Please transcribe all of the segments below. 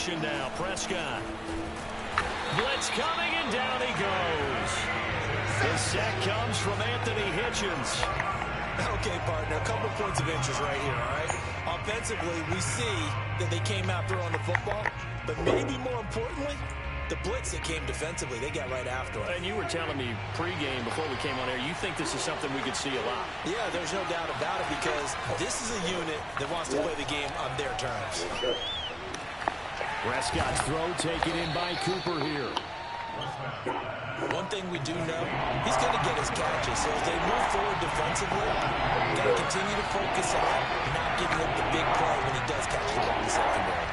formation now. Prescott. Blitz coming, and down he goes. The sack comes from Anthony Hitchens. Okay, partner, a couple points of interest right here, all right? Offensively, we see that they came out throwing the football, but maybe more importantly, the blitz that came defensively, they got right after it. And you were telling me pregame before we came on air, you think this is something we could see a lot. Yeah, there's no doubt about it because this is a unit that wants to play the game on their terms. Prescott's throw taken in by Cooper here. One thing we do know, he's going to get his catches. So as they move forward defensively, got to continue to focus on not giving up the big play when he does catch the ball in the secondary.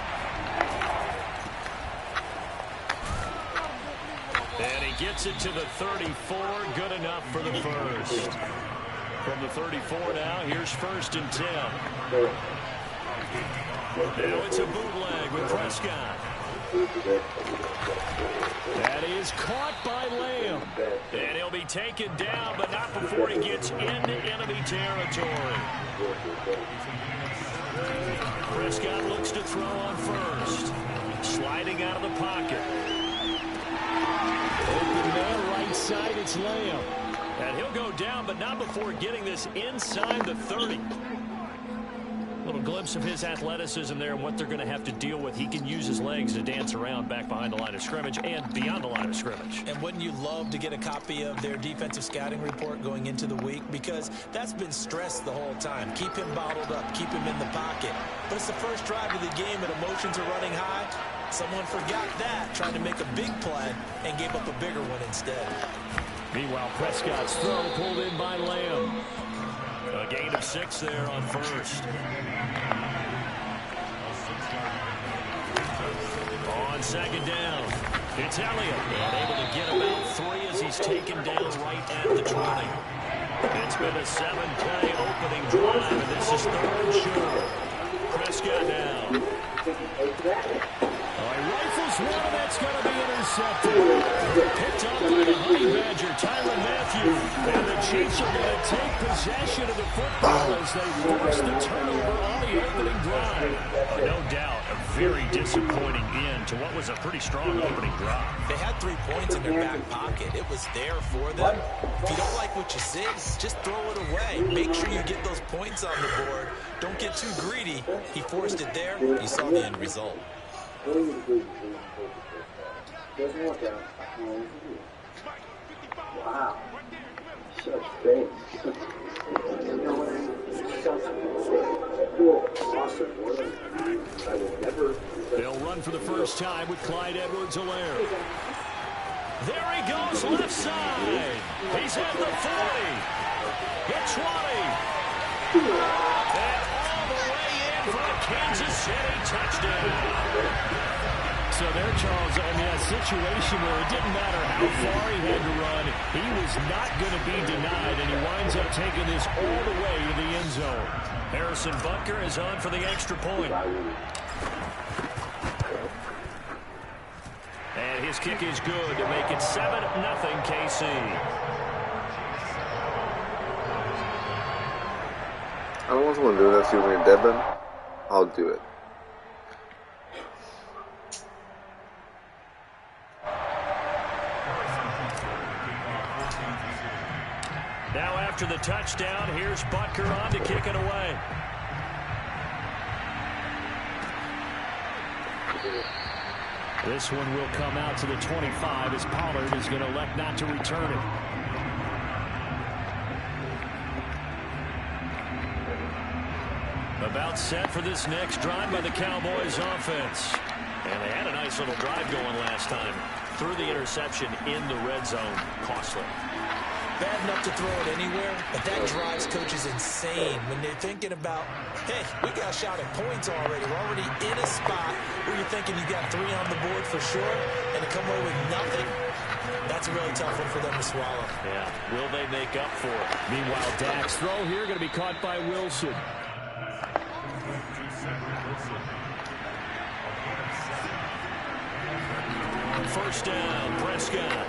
And he gets it to the 34. Good enough for the first. From the 34 now, here's 1st and 10. Now it's a bootleg with Prescott. That is caught by Lamb. And he'll be taken down, but not before he gets into enemy territory. Prescott looks to throw on first. Sliding out of the pocket. Open man right side, it's Lamb. And he'll go down, but not before getting this inside the 30. Little glimpse of his athleticism there and what they're going to have to deal with. He can use his legs to dance around back behind the line of scrimmage and beyond the line of scrimmage. And wouldn't you love to get a copy of their defensive scouting report going into the week? Because that's been stressed the whole time. Keep him bottled up. Keep him in the pocket. But it's the first drive of the game and emotions are running high. Someone forgot that, trying to make a big play and gave up a bigger one instead. Meanwhile, Prescott's throw pulled in by Lamb. A gain of 6 there on first. On second down, it's Elliott. And able to get about 3 as he's taken down right at the 20. It's been a 7-play opening drive, and this is 3rd and short. Prescott down. He rifles one, and that's going to be intercepted. Picked up by the Honey Badger, Tyrann Mathieu. And the Chiefs are going to take possession of the football as they force the turnover on the opening drive. No doubt, a very disappointing end to what was a pretty strong opening drive. They had 3 points in their back pocket. It was there for them. If you don't like what you see, just throw it away. Make sure you get those points on the board. Don't get too greedy. He forced it there. You saw the end result. Wow. Such pain. They'll run for the first time with Clyde Edwards-Helaire. There he goes, left side. He's at the 40. Hit 20. And all the way in for a Kansas City touchdown. So there, Charles, I mean, a situation where it didn't matter how far he had to run, he was not going to be denied, and he winds up taking this all the way to the end zone. Harrison Butker is on for the extra point. And his kick is good to make it 7-0 KC. I don't want someone doing that to you when you're dead, Ben. I'll do it. Now after the touchdown, here's Butker on to kick it away. This one will come out to the 25 as Pollard is going to elect not to return it. About set for this next drive by the Cowboys offense. And they had a nice little drive going last time. Threw the interception in the red zone. Costly. Bad enough to throw it anywhere, but that drives coaches insane when they're thinking about, hey, we got a shot at points already. We're already in a spot where you're thinking you got 3 on the board for sure, and to come away with nothing, that's a really tough one for them to swallow. Yeah, will they make up for it? Meanwhile, Dak's throw here going to be caught by Wilson. First down, Prescott.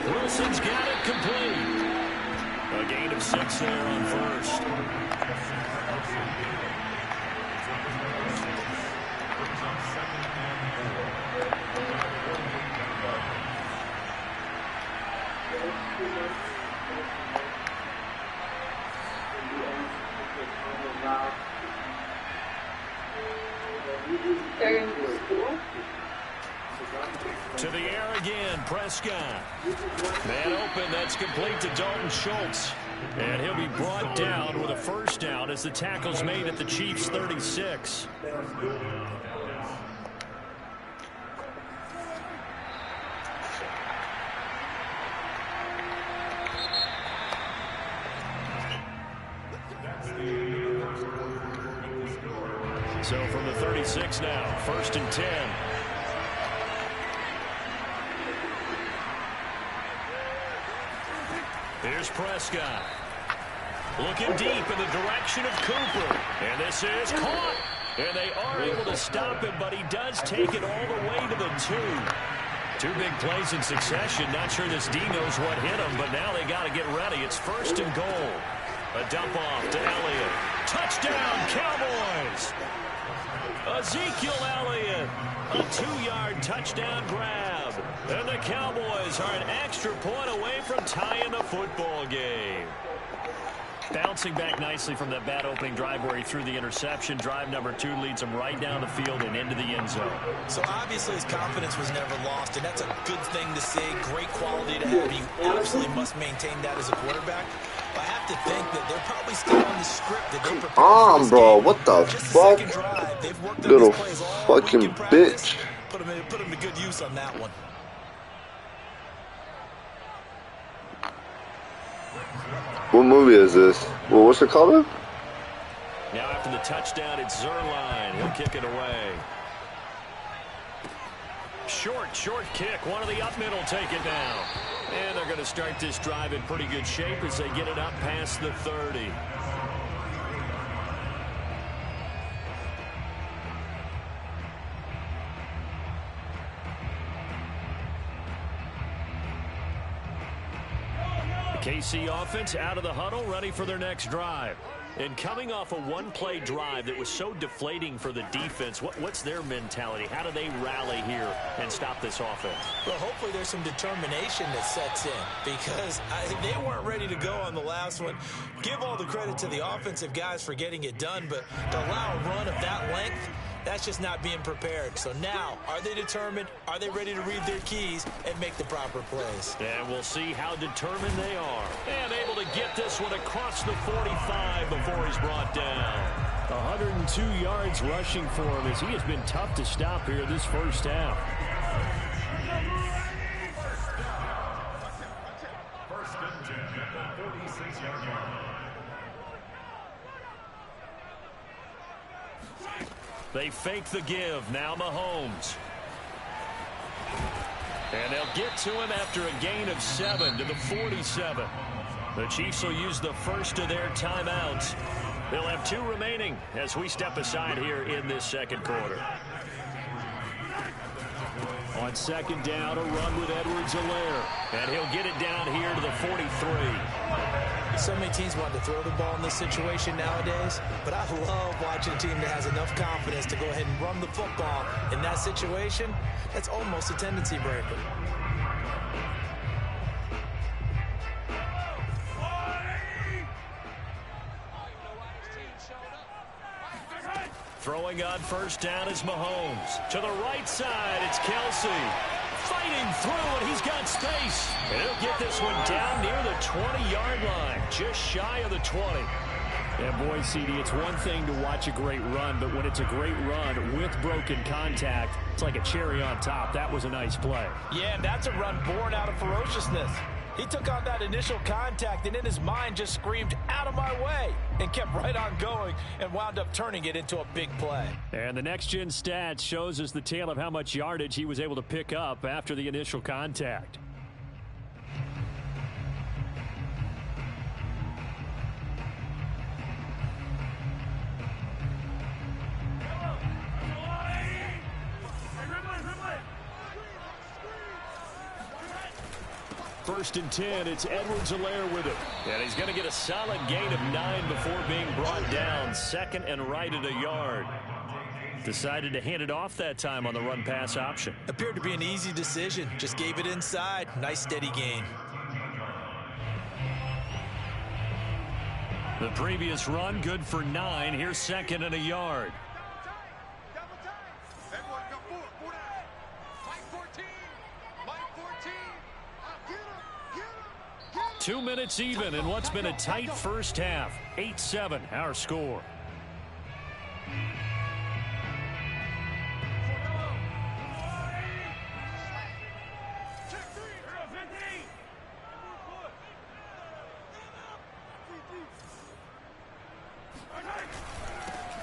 Wilson's got it complete. A gain of 6 there on first. To the air again, Prescott. Man open, that's complete to Dalton Schultz. And he'll be brought down with a first down as the tackle's made at the Chiefs' 36. So from the 36 now, 1st and 10. Here's Prescott. Looking deep in the direction of Cooper. And this is caught. And they are able to stop him, but he does take it all the way to the 2. 2 big plays in succession. Not sure this D knows what hit him, but now they got to get ready. It's 1st and goal. A dump off to Elliott. Touchdown, Cowboys! Ezekiel Elliott, a 2-yard touchdown grab. And the Cowboys are an extra point away from tying the football game. Bouncing back nicely from that bad opening drive where he threw the interception. Drive number 2 leads him right down the field and into the end zone. So obviously his confidence was never lost, and that's a good thing to see. Great quality to have. You absolutely must maintain that as a quarterback. I have to think that they're probably still on the script that they prepared. Bro, what the fuck? Little fucking bitch. Put him to good use on that one. What movie is this? Well, what's it called? Now after the touchdown, it's Zuerlein. He'll kick it away. Short kick. One of the up middle take it down. And they're going to start this drive in pretty good shape as they get it up past the 30. KC offense out of the huddle, ready for their next drive. And coming off a one-play drive that was so deflating for the defense, what's their mentality? How do they rally here and stop this offense? Well, hopefully there's some determination that sets in because they weren't ready to go on the last one. Give all the credit to the offensive guys for getting it done, but to allow a run of that length, that's just not being prepared. So now, are they determined? Are they ready to read their keys and make the proper plays? And we'll see how determined they are. And able to get this one across the 45 before he's brought down. 102 yards rushing for him as he has been tough to stop here this first half. First and 10 at the 46-yard line. They fake the give. Now Mahomes. And they'll get to him after a gain of 7 to the 47. The Chiefs will use the first of their timeouts. They'll have 2 remaining as we step aside here in this second quarter. On second down, a run with Edwards-Helaire. And he'll get it down here to the 43. So many teams want to throw the ball in this situation nowadays, but I love watching a team that has enough confidence to go ahead and run the football. In that situation, that's almost a tendency breaker. Throwing on first down is Mahomes. To the right side, it's Kelsey. Fighting through, and he's got space. And he'll get this one down near the 20-yard line, just shy of the 20. And boy, CD, it's one thing to watch a great run, but when it's a great run with broken contact, it's like a cherry on top. That was a nice play. Yeah, that's a run born out of ferociousness. He took on that initial contact and in his mind just screamed, "Out of my way," and kept right on going and wound up turning it into a big play. And the next-gen stats shows us the tale of how much yardage he was able to pick up after the initial contact. First and 10, it's Edwards-Helaire with it. And he's going to get a solid gain of 9 before being brought down. Second and right at a yard. Decided to hand it off that time on the run-pass option. Appeared to be an easy decision. Just gave it inside. Nice steady gain. The previous run, good for 9. Here's second and a yard. 2 minutes even in what's been a tight first half. 8-7, our score.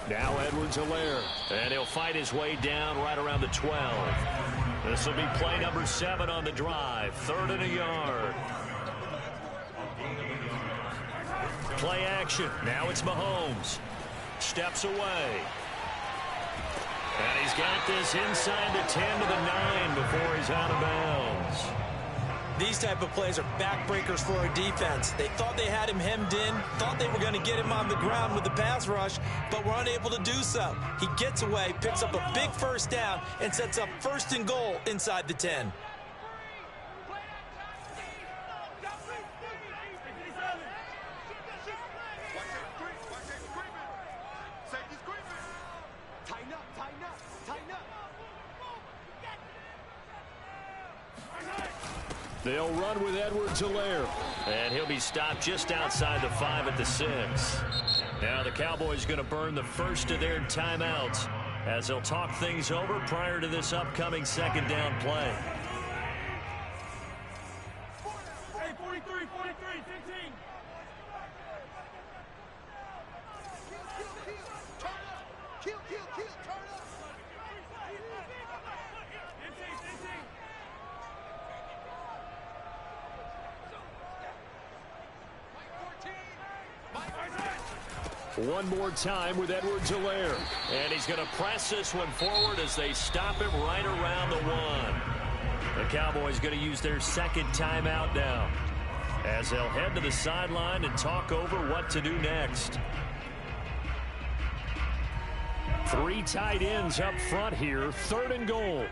Now Edwards-Helaire, and he'll fight his way down right around the 12. This will be play number 7 on the drive. 3rd and a yard. Play action. Now it's Mahomes. Steps away. And he's got this inside the 10 to the 9 before he's out of bounds. These type of plays are backbreakers for a defense. They thought they had him hemmed in, thought they were going to get him on the ground with the pass rush, but were unable to do so. He gets away, picks up a big first down, and sets up 1st and goal inside the 10. They'll run with Edwards-Helaire, and he'll be stopped just outside the 5 at the 6. Now the Cowboys going to burn the first of their timeouts as they'll talk things over prior to this upcoming 2nd down play. Hey, 43, 15. Kill, turn up. 15. One more time with Edwards-Helaire. And he's going to press this one forward as they stop him right around the 1. The Cowboys going to use their 2nd timeout now as they'll head to the sideline and talk over what to do next. 3 tight ends up front here. 3rd and goal.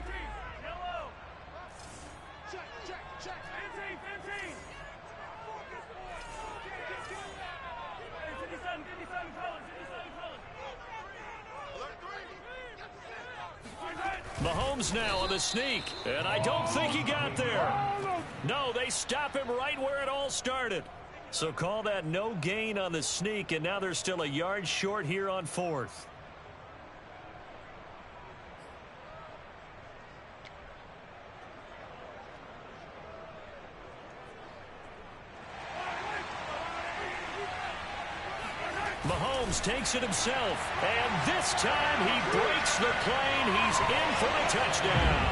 Mahomes now on the sneak, and I don't think he got there. No, they stop him right where it all started. So call that no gain on the sneak, and now they're still a yard short here on 4th. Mahomes takes it himself, and this time he breaks the plane. He's in for a touchdown.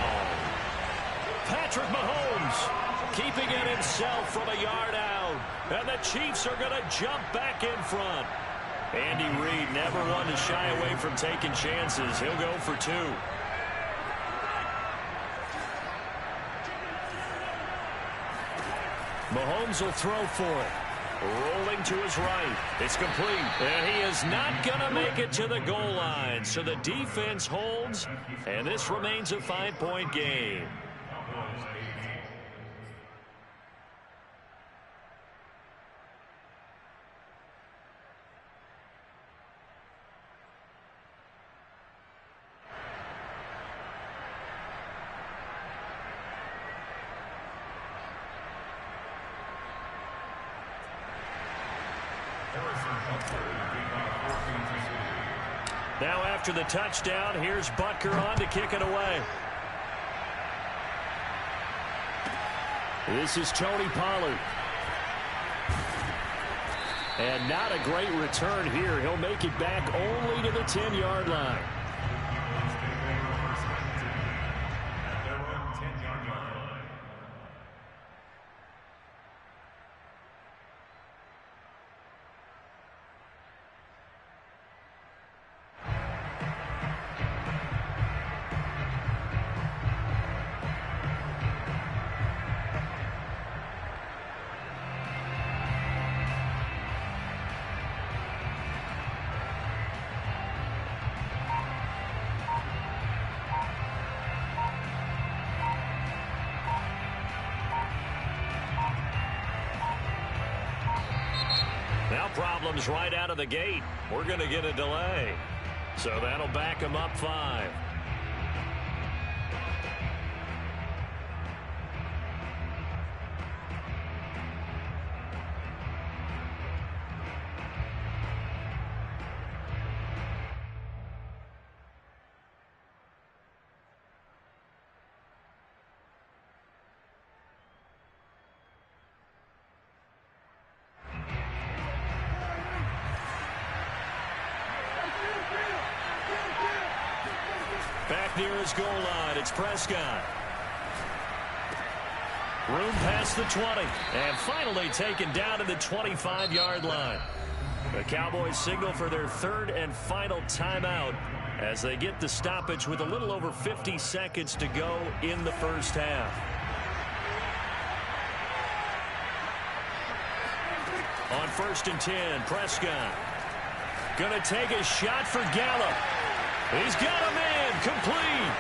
Patrick Mahomes keeping it himself from a yard out, and the Chiefs are going to jump back in front. Andy Reid never one to shy away from taking chances. He'll go for 2. Mahomes will throw for it. Rolling to his right. It's complete. And he is not going to make it to the goal line. So the defense holds, and this remains a 5-point game. Now after the touchdown, here's Butker on to kick it away. This is Tony Pollard. And not a great return here. He'll make it back only to the 10-yard line. problems right out of the gate. We're going to get a delay. So that'll back them up 5. Back near his goal line, it's Prescott. Room past the 20, and finally taken down to the 25-yard line. The Cowboys signal for their 3rd and final timeout as they get the stoppage with a little over 50 seconds to go in the first half. On 1st and 10, Prescott. Gonna take a shot for Gallup. He's got him in. Complete.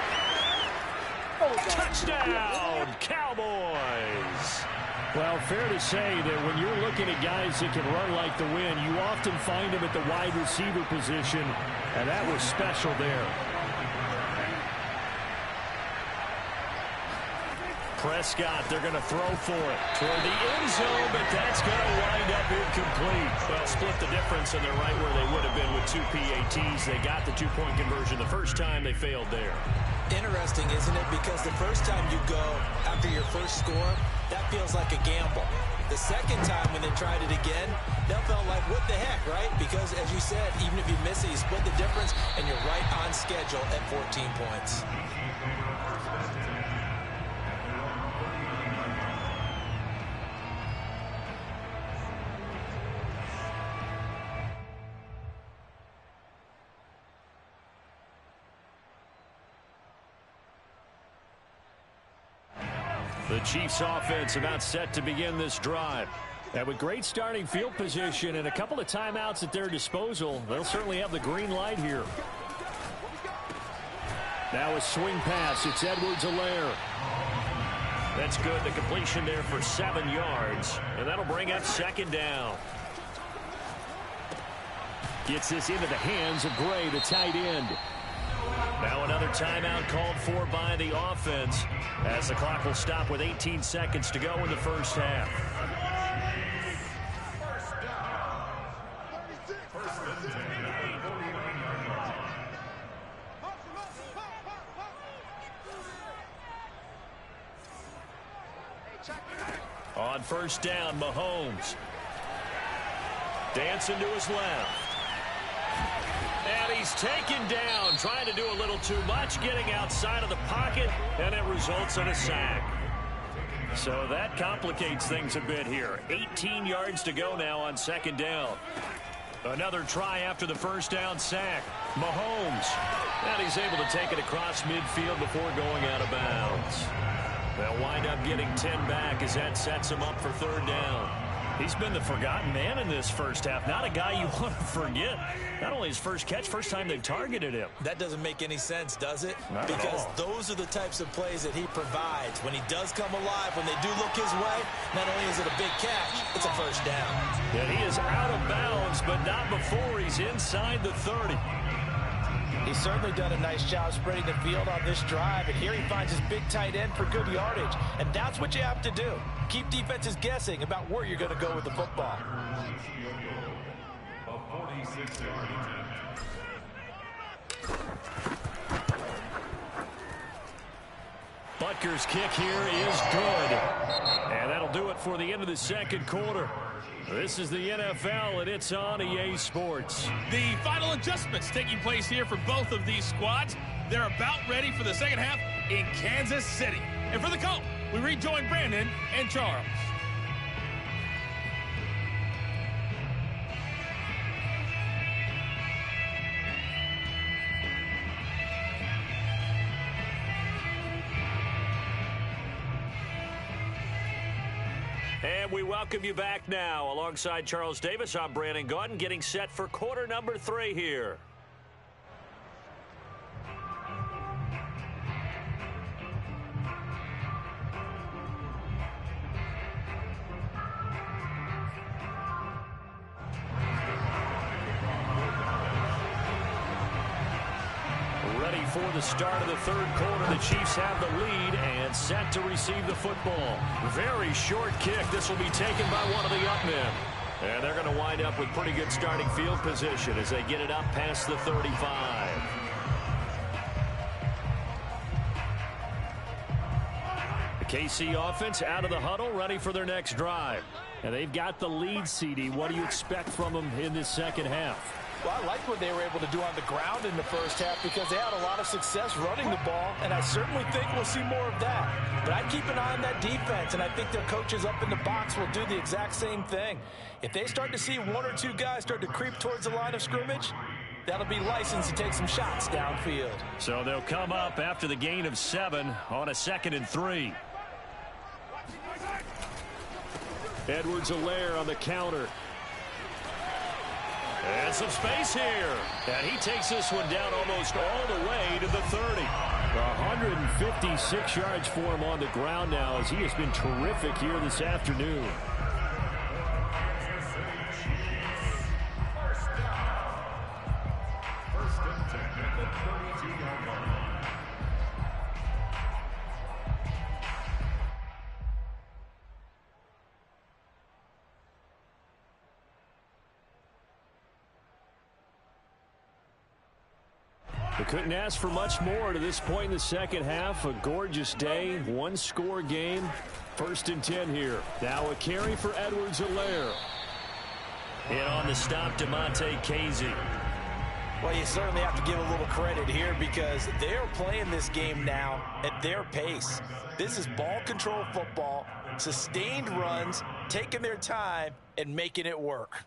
Touchdown, Cowboys. Well, fair to say that when you're looking at guys that can run like the wind, you often find them at the wide receiver position, and that was special there. Prescott, they're going to throw for it toward the end zone, but that's going to wind up incomplete. Well, split the difference, and they're right where they would have been with 2 PATs. They got the 2-point conversion the first time. They failed there. Interesting, isn't it? Because the first time you go after your first score, that feels like a gamble. The second time when they tried it again, that felt like, what the heck, right? Because, as you said, even if you miss it, you split the difference, and you're right on schedule at 14 points. The Chiefs offense about set to begin this drive. And with great starting field position and a couple of timeouts at their disposal, they'll certainly have the green light here. Now a swing pass. It's Edwards-Helaire. That's good. The completion there for 7 yards. And that'll bring up 2nd down. Gets this into the hands of Gray, the tight end. Now another timeout called for by the offense as the clock will stop with 18 seconds to go in the first half. On 1st down, Mahomes. Dancing to his left. And he's taken down, trying to do a little too much, getting outside of the pocket, and it results in a sack. So that complicates things a bit here. 18 yards to go now on 2nd down. Another try after the first down sack. Mahomes. And he's able to take it across midfield before going out of bounds. They'll wind up getting 10 back as that sets him up for 3rd down. He's been the forgotten man in this first half. Not a guy you want to forget. Not only his first catch, first time they've targeted him. That doesn't make any sense, does it? Not because at all. Those are the types of plays that he provides. When he does come alive, when they do look his way, not only is it a big catch, it's a first down. And he is out of bounds, but not before he's inside the 30. He's certainly done a nice job spreading the field on this drive, and here he finds his big tight end for good yardage. And that's what you have to do. Keep defenses guessing about where you're going to go with the football. A 46-yard attempt. Butker's kick here is good. And that'll do it for the end of the second quarter. This is the NFL, and it's on EA Sports. The final adjustments taking place here for both of these squads. They're about ready for the second half in Kansas City. And for the call, we rejoin Brandon and Charles. And we welcome you back now. Alongside Charles Davis, I'm Brandon Gaudin, getting set for quarter number 3 here. before the start of the third quarter. The Chiefs have the lead and set to receive the football. Very short kick. This will be taken by one of the up men. And they're going to wind up with pretty good starting field position as they get it up past the 35. The KC offense out of the huddle, ready for their next drive. And they've got the lead, CD. What do you expect from them in this second half? Well, I like what they were able to do on the ground in the first half because they had a lot of success running the ball, and I certainly think we'll see more of that. But I keep an eye on that defense, and I think their coaches up in the box will do the exact same thing. If they start to see one or two guys start to creep towards the line of scrimmage, that'll be licensed to take some shots downfield. So they'll come up after the gain of 7 on a 2nd and 3. Edwards-Helaire on the counter. And some space here. And he takes this one down almost all the way to the 30. 156 yards for him on the ground now as he has been terrific here this afternoon. They couldn't ask for much more to this point in the second half. A gorgeous day, one-score game. 1st and 10 here. Now a carry for Edwards-Helaire. In on the stop, Damontae Kazee. Well, you certainly have to give a little credit here because they're playing this game now at their pace. This is ball control football, sustained runs, taking their time, and making it work.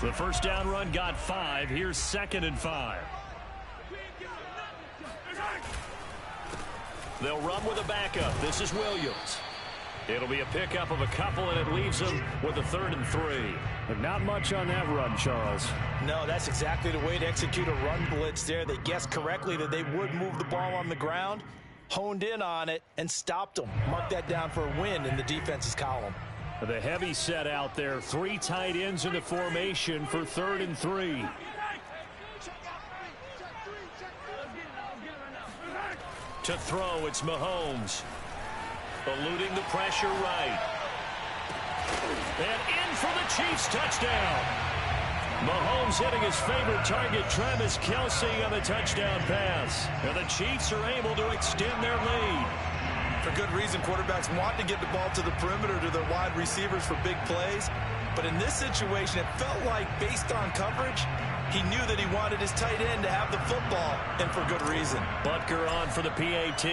The first down run got 5. Here's 2nd and 5. They'll run with a backup. This is Williams. It'll be a pickup of a couple, and it leaves them with a 3rd and 3. But not much on that run, Charles. No, that's exactly the way to execute a run blitz there. They guessed correctly that they would move the ball on the ground, honed in on it, and stopped them. Mark that down for a win in the defense's column. The heavy set out there. 3 tight ends in the formation for 3rd and 3. To throw, it's Mahomes. Eluding the pressure right. And in for the Chiefs touchdown. Mahomes hitting his favorite target, Travis Kelce, on the touchdown pass. And the Chiefs are able to extend their lead. For good reason, quarterbacks want to get the ball to the perimeter to their wide receivers for big plays. But in this situation, it felt like, based on coverage, he knew that he wanted his tight end to have the football, and for good reason. Butker on for the PAT.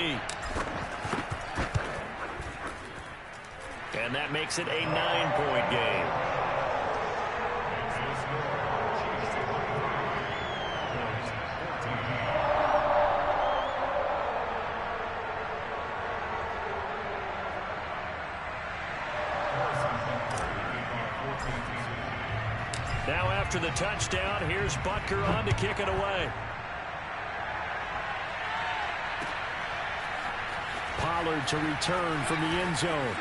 And that makes it a 9-point game. Now after the touchdown, here's Butker on to kick it away. Pollard to return from the end zone.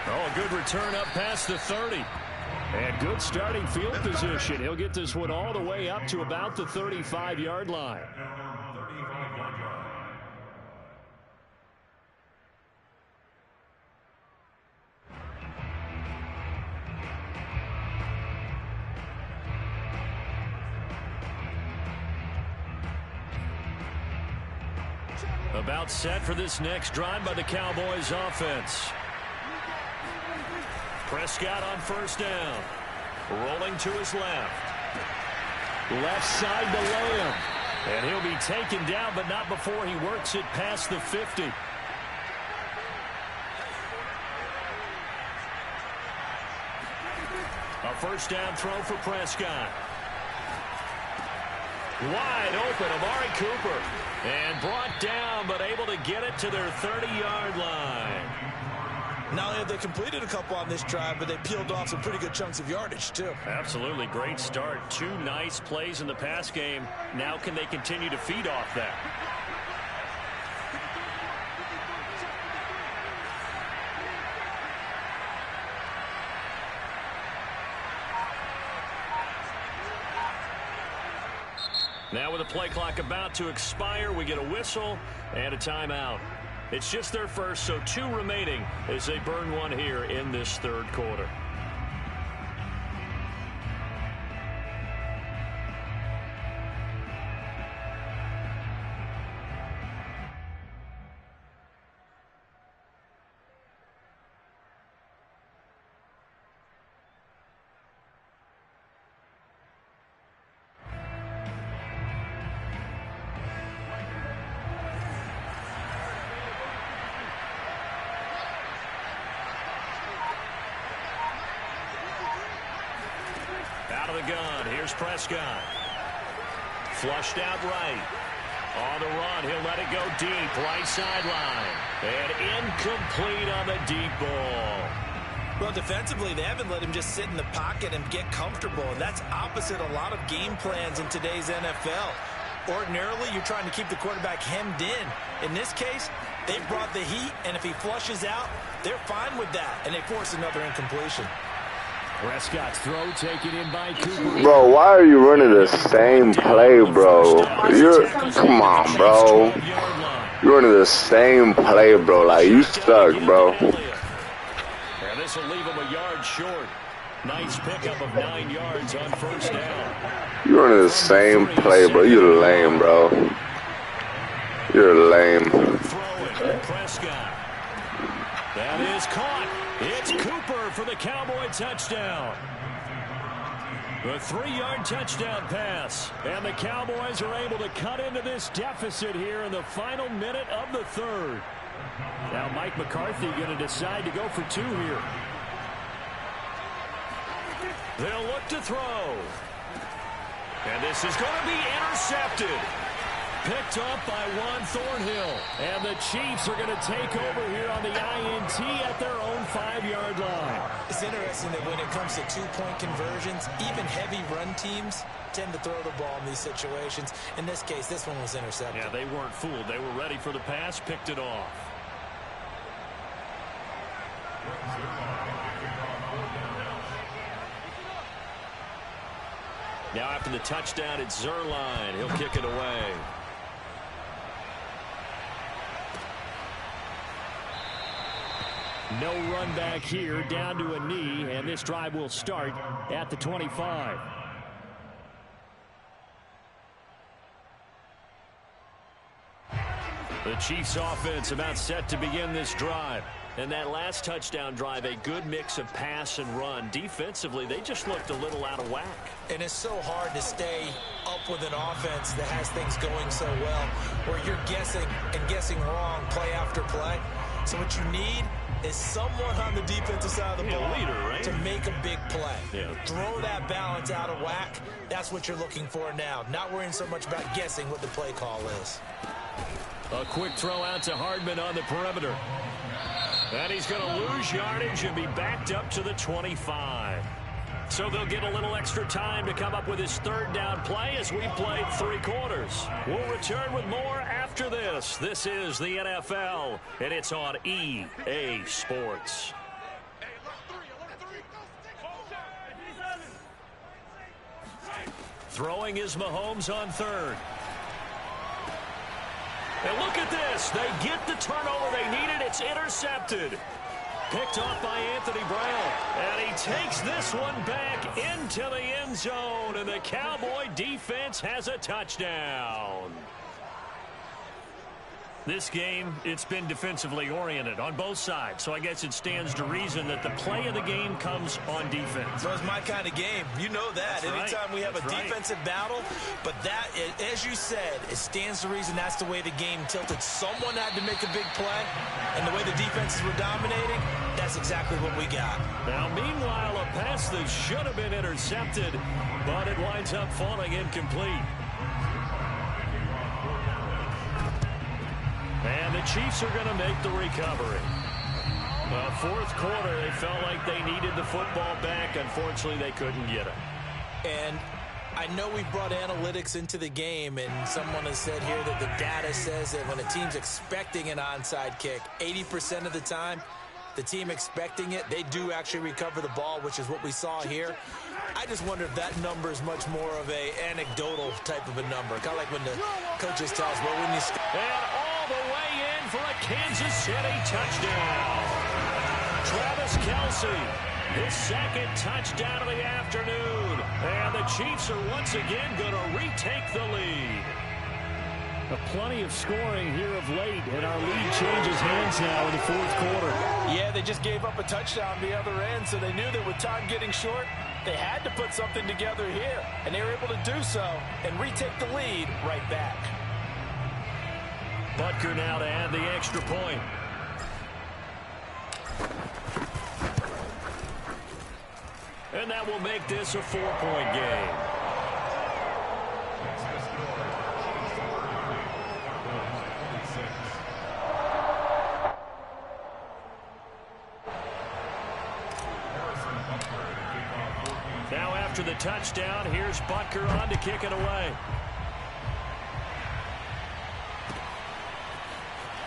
Oh, a good return up past the 30. And good starting field position. He'll get this one all the way up to about the 35-yard line. About set for this next drive by the Cowboys offense. Prescott on 1st down. Rolling to his left. Left side to Lamb. And he'll be taken down, but not before he works it past the 50. A 1st down throw for Prescott. Wide open, Amari Cooper. And brought down, but able to get it to their 30-yard line. Not only have they completed a couple on this drive, but they peeled off some pretty good chunks of yardage, too. Absolutely. Great start. 2 nice plays in the pass game. Now can they continue to feed off that? Now with the play clock about to expire, we get a whistle and a timeout. It's just their first, so 2 remaining as they burn one here in this third quarter. Out of the gun, here's Prescott. Flushed out right. On the run, he'll let it go deep, right sideline. And incomplete on the deep ball. Well, defensively, they haven't let him just sit in the pocket and get comfortable. And that's opposite a lot of game plans in today's NFL. Ordinarily, you're trying to keep the quarterback hemmed in. In this case, they brought the heat, and if he flushes out, they're fine with that. And they force another incompletion. Prescott's throw taken in by Cooper. Bro, why are you running the same play, bro? Come on, bro. You're running the same play, bro. Like, you suck, bro. And this will leave him a yard short. Nice pickup of 9 yards on first down. You're running the same play, bro. You're lame, bro. You're lame. Throwing Prescott. That is caught. It's Cooper for the Cowboy touchdown. The 3-yard touchdown pass. And the Cowboys are able to cut into this deficit here in the final minute of the third. Now Mike McCarthy going to decide to go for 2 here. They'll look to throw. And this is going to be intercepted. Picked up by Juan Thornhill. And the Chiefs are going to take over here on the INT at their own 5-yard line. It's interesting that when it comes to 2-point conversions, even heavy run teams tend to throw the ball in these situations. In this case, this one was intercepted. Yeah, they weren't fooled. They were ready for the pass, picked it off. Now after the touchdown, it's Zuerlein. He'll kick it away. No run back here, down to a knee, and this drive will start at the 25. The Chiefs offense about set to begin this drive. And that last touchdown drive, a good mix of pass and run. Defensively, they just looked a little out of whack. And it's so hard to stay up with an offense that has things going so well, where you're guessing and guessing wrong play after play. So what you need is someone on the defensive side of the ball leader, right? to make a big play. Yeah. Throw that balance out of whack. That's what you're looking for now. Not worrying so much about guessing what the play call is. A quick throw out to Hardman on the perimeter. And he's going to lose yardage and be backed up to the 25. So they'll get a little extra time to come up with his 3rd down play as we played 3 quarters. We'll return with more after this. This is the NFL, and it's on EA Sports. Throwing is Mahomes on 3rd. And look at this. They get the turnover they needed. It's intercepted. Picked off by Anthony Brown. And he takes this one back into the end zone. And the Cowboy defense has a touchdown. This game, it's been defensively oriented on both sides. So I guess it stands to reason that the play of the game comes on defense. So it's my kind of game. You know that. That's Anytime right. we have That's a defensive battle. But that, as you said, it stands to reason that's the way the game tilted. Someone had to make a big play. And the way the defenses were dominating, that's exactly what we got. Now, meanwhile, a pass that should have been intercepted, but it winds up falling incomplete. And the Chiefs are going to make the recovery. 4th quarter, they felt like they needed the football back. Unfortunately, they couldn't get it. And I know we brought analytics into the game, and someone has said here that the data says that when a team's expecting an onside kick, 80% of the time, the team expecting it, they do actually recover the ball, which is what we saw here. I just wonder if that number is much more of a anecdotal type of a number. Kind of like when the coaches tell us, well, when you... And all the way in for a Kansas City touchdown. Travis Kelce, his second touchdown of the afternoon. And the Chiefs are once again going to retake the lead. Plenty of scoring here of late, and our lead changes hands now in the fourth quarter. Yeah, they just gave up a touchdown the other end, so they knew that with time getting short, they had to put something together here, and they were able to do so and retake the lead right back. Butker now to add the extra point. And that will make this a 4-point game. Now after the touchdown, here's Butker on to kick it away.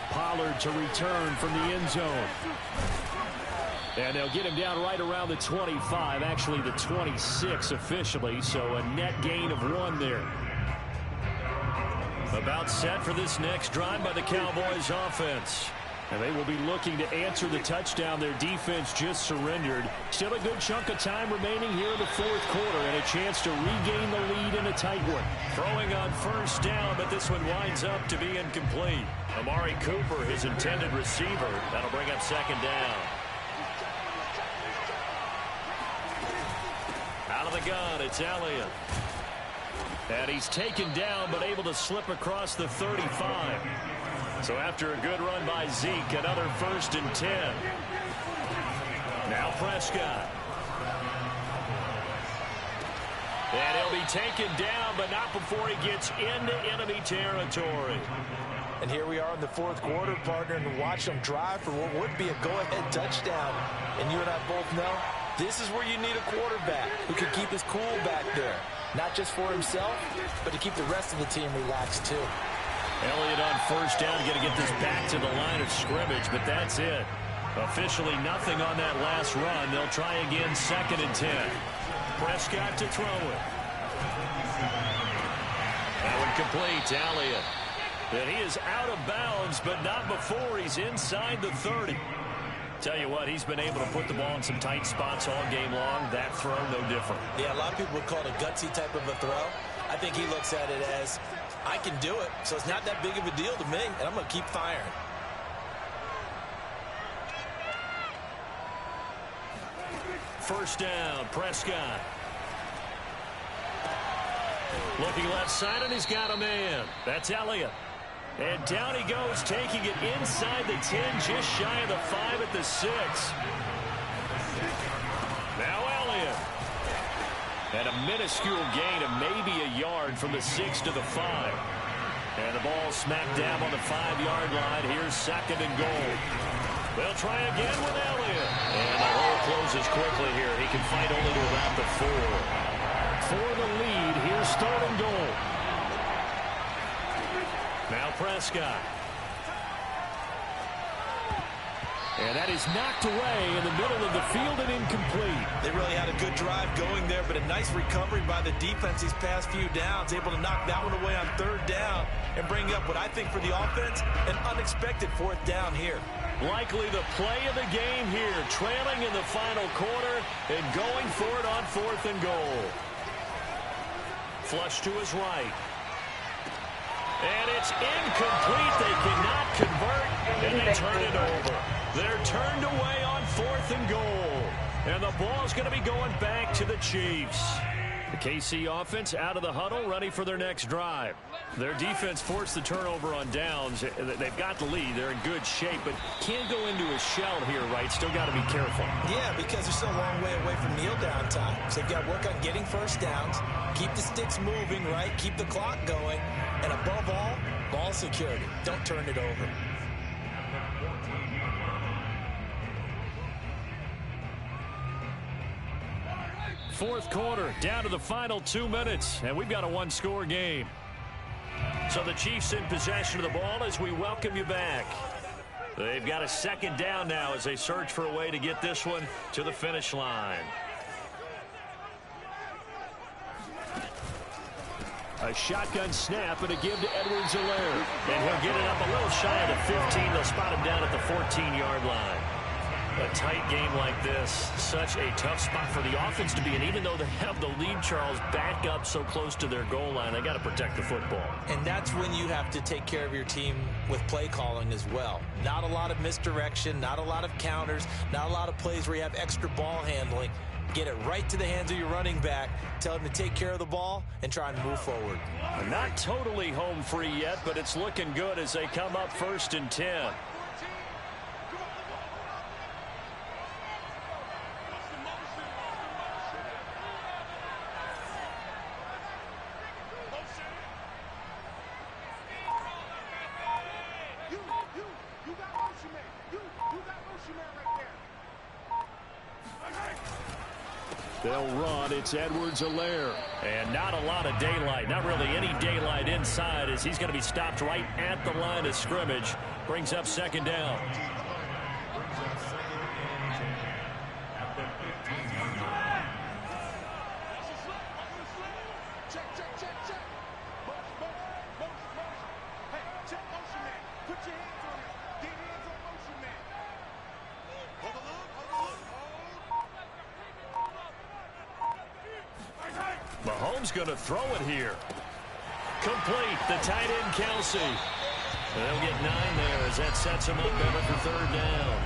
Pollard to return from the end zone. And they'll get him down right around the 25, actually the 26 officially, so a net gain of 1 there. About set for this next drive by the Cowboys offense. And they will be looking to answer the touchdown their defense just surrendered. Still a good chunk of time remaining here in the fourth quarter and a chance to regain the lead in a tight one. Throwing on first down, but this one winds up to be incomplete. Amari Cooper, his intended receiver. That'll bring up second down. Out of the gun, it's Elliott. And he's taken down, but able to slip across the 35. So after a good run by Zeke, another 1st and 10. Now Prescott. And he'll be taken down, but not before he gets into enemy territory. And here we are in the fourth quarter, partner, and watch them drive for what would be a go-ahead touchdown. And you and I both know this is where you need a quarterback who can keep his cool back there. Not just for himself, but to keep the rest of the team relaxed, too. Elliott on first down, going to get this back to the line of scrimmage, but that's it. Officially nothing on that last run. They'll try again, 2nd and 10. Prescott to throw it. That one complete to Elliott. And he is out of bounds, but not before he's inside the 30. Tell you what, he's been able to put the ball in some tight spots all game long. That throw, no different. Yeah, a lot of people would call it a gutsy type of a throw. I think he looks at it as, I can do it, so it's not that big of a deal to me, and I'm going to keep firing. First down, Prescott. Looking left side, and he's got a man. That's Elliott. And down he goes, taking it inside the 10, just shy of the 5 at the 6. Now Elliott. And a minuscule gain of maybe a yard from the 6 to the 5. And the ball smacked down on the 5-yard line. Here's 2nd and goal. They'll try again with Elliott. And the hole closes quickly here. He can fight only to about the 4. For the lead, here's 3rd and goal. Now Prescott. And that is knocked away in the middle of the field and incomplete. They really had a good drive going there, but a nice recovery by the defense these past few downs. Able to knock that one away on 3rd down and bring up what I think for the offense, an unexpected 4th down here. Likely the play of the game here, trailing in the final quarter and going for it on 4th and goal. Flush to his right. And it's incomplete. They cannot convert, and they turn it over. They're turned away on 4th and goal. And the ball's going to be going back to the Chiefs. The KC offense out of the huddle, ready for their next drive. Their defense forced the turnover on downs. They've got the lead. They're in good shape, but can't go into a shell here, right? Still got to be careful. Yeah, because they're still a long way away from kneel down time. So they've got to work on getting first downs, keep the sticks moving, right? Keep the clock going. And above all, ball security. Don't turn it over. Fourth quarter, down to the final 2 minutes, and we've got a 1-score game. So the Chiefs in possession of the ball as we welcome you back. They've got a second down now as they search for a way to get this one to the finish line. A shotgun snap and a give to Edwards-Helaire. And he'll get it up a little shy of the 15. They'll spot him down at the 14-yard line. A tight game like this, such a tough spot for the offense to be in. Even though they have the lead, Charles, back up so close to their goal line, they got to protect the football. And that's when you have to take care of your team with play calling as well. Not a lot of misdirection, not a lot of counters, not a lot of plays where you have extra ball handling. Get it right to the hands of your running back, tell him to take care of the ball, and try and move forward. Not totally home free yet, but it's looking good as they come up 1st and 10. They'll run. It's Edwards-Helaire. And not a lot of daylight. Not really any daylight inside as he's going to be stopped right at the line of scrimmage. Brings up 2nd down. Mahomes going to throw it here. Complete. The tight end, Kelsey. They'll get 9 there as that sets him up better for 3rd down.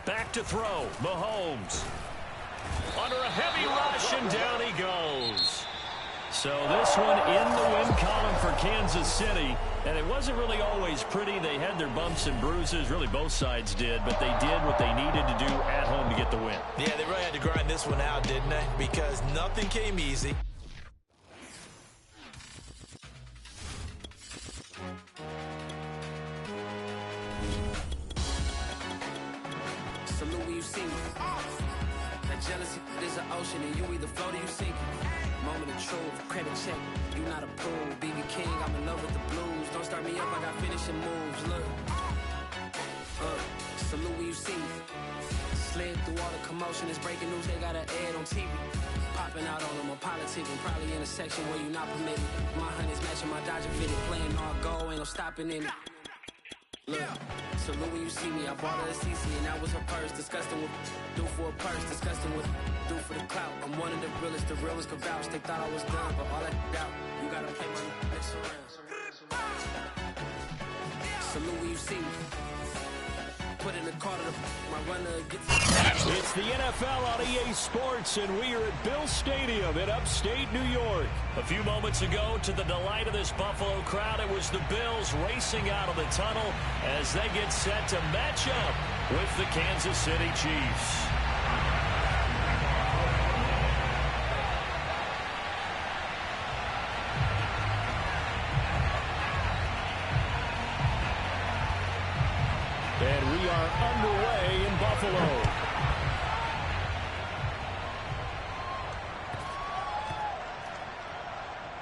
Back to throw. Mahomes. Under a heavy rush, and down he goes. So this one in the win column for Kansas City. And it wasn't really always pretty. They had their bumps and bruises. Really, both sides did. But they did what they needed to do at home to get the win. Yeah, they really had to grind this one out, didn't they? Because nothing came easy. Jealousy is an ocean and you either float or you sink. Moment of truth, credit check, you not approved. BB King, I'm in love with the blues. Don't start me up, I got finishing moves. Look, salute when you see me. Slid through all the commotion, it's breaking news, they got an ad on TV. Popping out on them, I'm politicking, probably in a section where you not permitted. My honey's matching my Dodger fitted, playing all go, ain't no stopping in it. Look, salute when you see me. I bought her a CC and that was her purse. Disgusting with do for a purse. Disgusting with do for the clout. I'm one of the realest could vouch. They thought I was done, but all I doubt. You gotta play my next around. Salute when you see me. Put in the car to my runner gets. It's the NFL on EA Sports, and we are at Bill Stadium in upstate New York. A few moments ago, to the delight of this Buffalo crowd, it was the Bills racing out of the tunnel as they get set to match up with the Kansas City Chiefs. And we are underway in Buffalo.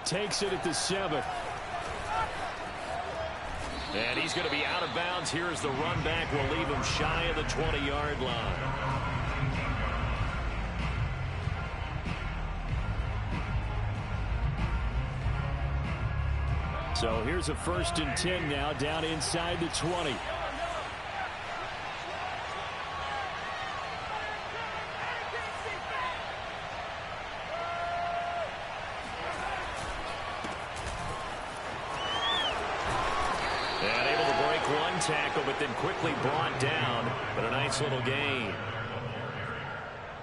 Takes it at the 7. And he's going to be out of bounds. Here is the run back. We'll leave him shy of the 20-yard line. So here's a 1st and 10 now, down inside the 20. Tackle, but then quickly brought down, but a nice little gain.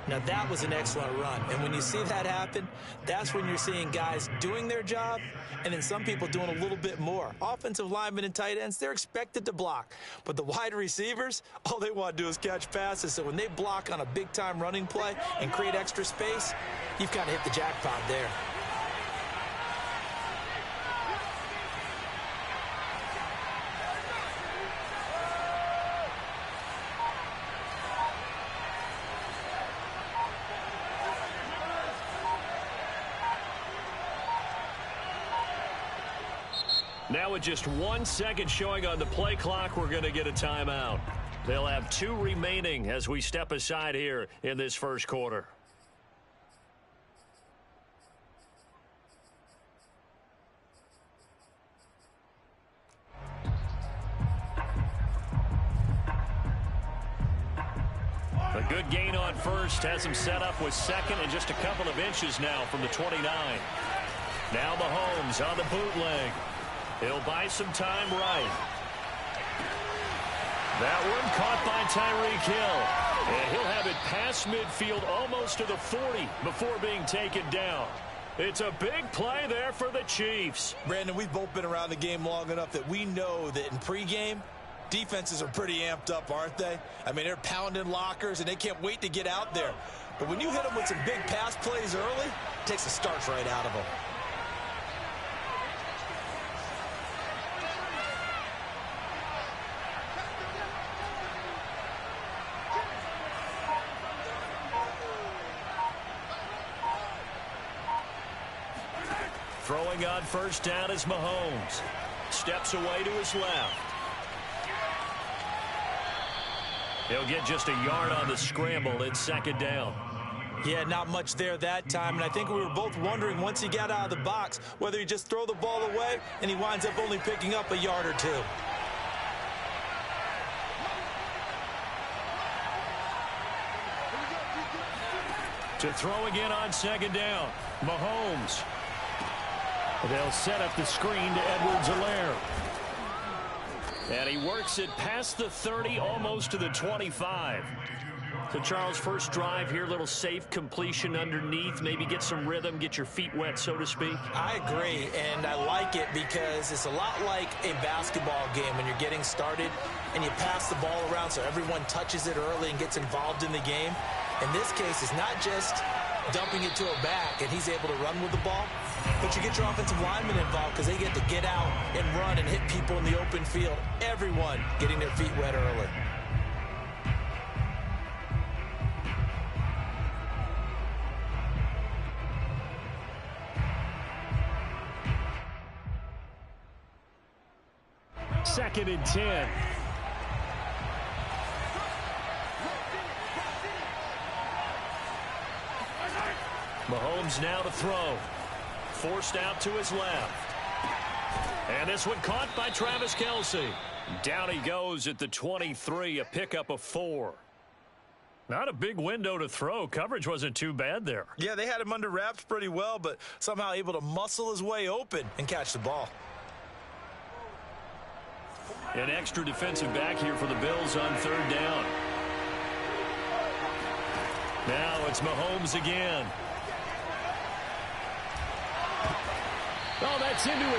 Now, that was an excellent run. And when you see that happen, that's when you're seeing guys doing their job and then some people doing a little bit more. Offensive linemen and tight ends, they're expected to block. But the wide receivers, all they want to do is catch passes. So when they block on a big-time running play and create extra space, you've kind of hit the jackpot there. Now with just 1 second showing on the play clock, we're going to get a timeout. They'll have 2 remaining as we step aside here in this first quarter. A good gain on first has him set up with second and just a couple of inches now from the 29. Now Mahomes on the bootleg. He'll buy some time right. That one caught by Tyreek Hill. And he'll have it past midfield almost to the 40 before being taken down. It's a big play there for the Chiefs. Brandon, we've both been around the game long enough that we know that in pregame, defenses are pretty amped up, aren't they? I mean, they're pounding lockers, and they can't wait to get out there. But when you hit them with some big pass plays early, it takes the starch right out of them. Throwing on first down is Mahomes. Steps away to his left. He'll get just a yard on the scramble. It's second down. Yeah, not much there that time, and I think we were both wondering once he got out of the box whether he just throw the ball away and he winds up only picking up a yard or 2. To throw again on second down, Mahomes. They'll set up the screen to Edwards-Helaire. And he works it past the 30, almost to the 25. So, Charles, first drive here, little safe completion underneath. Maybe get some rhythm, get your feet wet, so to speak. I agree, and I like it because it's a lot like a basketball game when you're getting started and you pass the ball around so everyone touches it early and gets involved in the game. In this case, it's not just dumping it to a back and he's able to run with the ball, but you get your offensive linemen involved because they get to get out and run and hit people in the open field. Everyone getting their feet wet early. Second and 10. Mahomes now to throw. Forced out to his left. And this one caught by Travis Kelce. Down he goes at the 23, a pickup of 4. Not a big window to throw. Coverage wasn't too bad there. Yeah, they had him under wraps pretty well, but somehow able to muscle his way open and catch the ball. An extra defensive back here for the Bills on third down. Now it's Mahomes again. Oh, that's into it.